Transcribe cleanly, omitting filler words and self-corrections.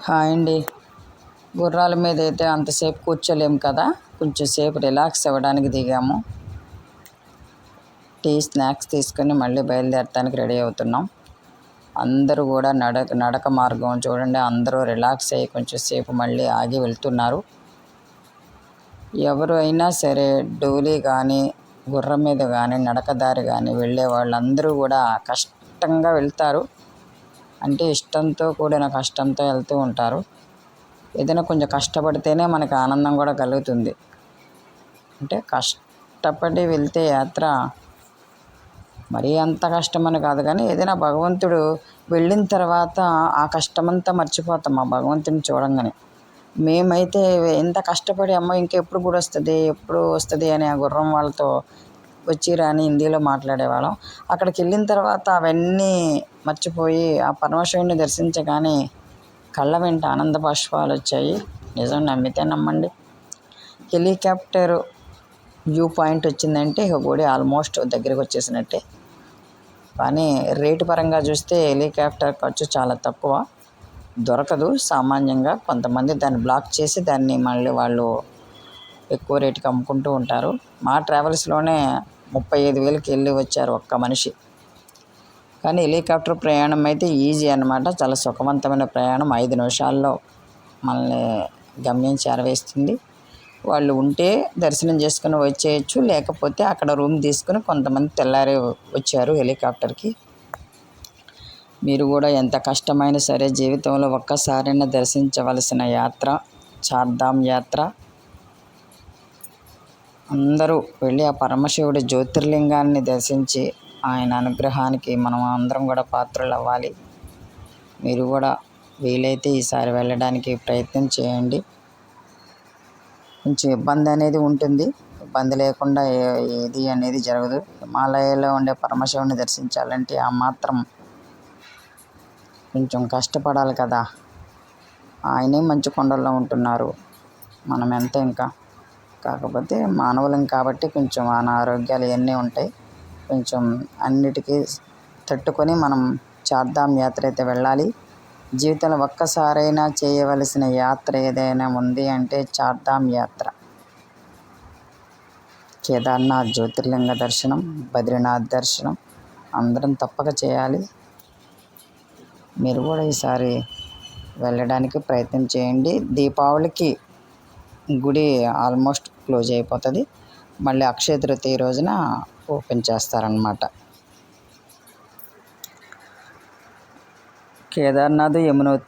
Hi అండి. గుర్రాల మీద అయితే అంతసేపు కూర్చోలేము కదా, కొంచెం సేపు రిలాక్స్ అవ్వడానికి దిగాము. టీ స్నాక్స్ తీసుకొని మళ్ళీ బయలుదేరటానికి రెడీ అవుతున్నాం. అందరూ కూడా నడక మార్గం చూడండి, అందరూ రిలాక్స్ అయ్యి కొంచెం సేపు మళ్ళీ ఆగి వెళ్తున్నారు. ఎవరు అయినా సరే డోలీ కానీ గుర్రం మీద కానీ నడకదారి కానీ వెళ్ళే వాళ్ళందరూ కూడా కష్టంగా వెళ్తారు. అంటే ఇష్టంతో కూడిన కష్టంతో వెళ్తూ ఉంటారు. ఏదైనా కొంచెం కష్టపడితేనే మనకు ఆనందం కూడా కలుగుతుంది. అంటే కష్టపడి వెళ్తే యాత్ర మరీ అంత కష్టమని కాదు, కానీ ఏదైనా భగవంతుడు వెళ్ళిన తర్వాత ఆ కష్టమంతా మర్చిపోతాం ఆ భగవంతుని చూడంగానే. మేమైతే ఎంత కష్టపడి అమ్మ ఇంకెప్పుడు కూడా వస్తుంది ఎప్పుడు వస్తుంది అని ఆ గుర్రం వాళ్ళతో వచ్చి రాని హిందీలో మాట్లాడేవాళ్ళం. అక్కడికి వెళ్ళిన తర్వాత అవన్నీ మర్చిపోయి ఆ పరమశివుని దర్శించగానే కళ్ళ వెంట ఆనంద బాష్పాలు వచ్చాయి. నిజం, నమ్మితే నమ్మండి. హెలికాప్టర్ వ్యూ పాయింట్ వచ్చిందంటే ఇక గుడి ఆల్మోస్ట్ దగ్గరికి వచ్చేసినట్టే. కానీ రేటు పరంగా చూస్తే హెలికాప్టర్ ఖర్చు చాలా తక్కువ, దొరకదు సామాన్యంగా. కొంతమంది దాన్ని బ్లాక్ చేసి దాన్ని మళ్ళీ వాళ్ళు ఎక్కువ రేటుకి అమ్ముకుంటూ ఉంటారు. మా ట్రావెల్స్లోనే 35,000కి వెళ్ళి వచ్చారు ఒక్క మనిషి. కానీ హెలికాప్టర్ ప్రయాణం అయితే ఈజీ అన్నమాట. చాలా సుఖవంతమైన ప్రయాణం. 5 నిమిషాల్లో మనల్ని గమ్యం చేరవేస్తుంది. వాళ్ళు ఉంటే దర్శనం చేసుకుని వచ్చేయచ్చు, లేకపోతే అక్కడ రూమ్ తీసుకుని కొంతమంది తెల్లారే వచ్చారు హెలికాప్టర్కి. మీరు కూడా ఎంత కష్టమైనా సరే జీవితంలో ఒక్కసారైనా దర్శించవలసిన యాత్ర చార్ధామ్ యాత్ర. అందరూ వెళ్ళి ఆ పరమశివుడి జ్యోతిర్లింగాన్ని దర్శించి ఆయన అనుగ్రహానికి మనం అందరం కూడా పాత్రలు అవ్వాలి. మీరు కూడా వీలైతే ఈసారి వెళ్ళడానికి ప్రయత్నం చేయండి. కొంచెం ఇబ్బంది అనేది ఉంటుంది, ఇబ్బంది లేకుండా ఏది అనేది జరగదు. హిమాలయాలో ఉండే పరమశివుని దర్శించాలంటే ఆ మాత్రం కొంచెం కష్టపడాలి కదా. ఆయనే మంచు కొండల్లో ఉంటున్నారు, మనం ఎంత ఇంకా. కాకపోతే మానవులం కాబట్టి కొంచెం అనారోగ్యాలు ఇవన్నీ ఉంటాయి. కొంచెం అన్నిటికీ తట్టుకొని మనం చార్ధామ్ యాత్ర అయితే వెళ్ళాలి. జీవితంలో ఒక్కసారైనా చేయవలసిన యాత్ర ఏదైనా ఉంది అంటే చార్ధామ్ యాత్ర. కేదార్నాథ్ జ్యోతిర్లింగ దర్శనం, బద్రీనాథ్ దర్శనం అందరం తప్పక చేయాలి. మీరు కూడా ఈసారి వెళ్ళడానికి ప్రయత్నం చేయండి. దీపావళికి గుడి ఆల్మోస్ట్ క్లోజ్ అయిపోతుంది. మళ్ళీ అక్షయ తృతీయ రోజున ఓపెన్ చేస్తారనమాట. కేదార్నాథ్, యమునోత్రి